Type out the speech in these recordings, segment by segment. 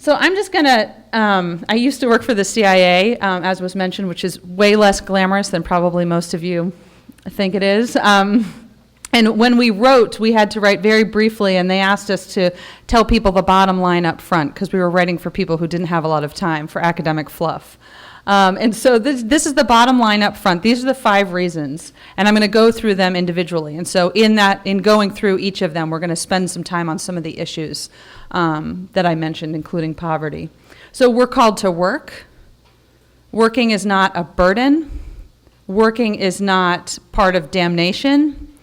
So I'm just going to, I used to work for the CIA, as was mentioned, which is way less glamorous than probably most of you think it is. And when we wrote, we had to write very briefly, and they asked us to tell people the bottom line up front, because we were writing for people who didn't have a lot of time for academic fluff. And so this is the bottom line up front. These are the 5 reasons, and I'm going to go through them individually. And so in going through each of them, we're going to spend some time on some of the issues that I mentioned, including poverty. So we're called to work. Working is not a burden. Working is not part of damnation.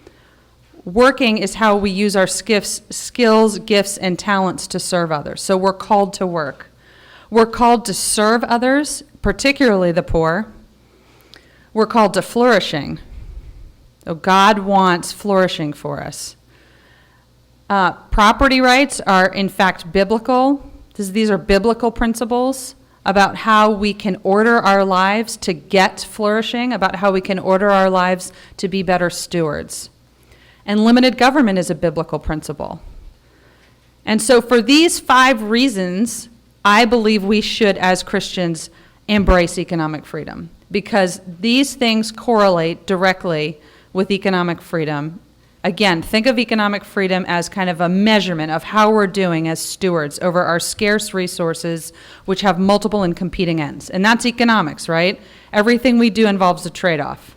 Working is how we use our skills, gifts, and talents to serve others. So we're called to work. We're called to serve others, particularly the poor. We're called to flourishing. So God wants flourishing for us. Property rights are, in fact, biblical. These are biblical principles about how we can order our lives to get flourishing, about how we can order our lives to be better stewards. And limited government is a biblical principle. And so for these 5 reasons, I believe we should, as Christians, embrace economic freedom, because these things correlate directly with economic freedom. Again, think of economic freedom as kind of a measurement of how we're doing as stewards over our scarce resources, which have multiple and competing ends. And that's economics, right? Everything we do involves a trade-off.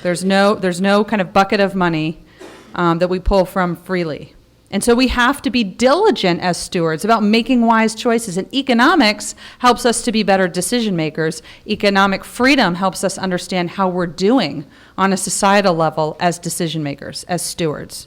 There's no kind of bucket of money that we pull from freely. And so we have to be diligent as stewards about making wise choices. And economics helps us to be better decision makers. Economic freedom helps us understand how we're doing on a societal level as decision makers, as stewards.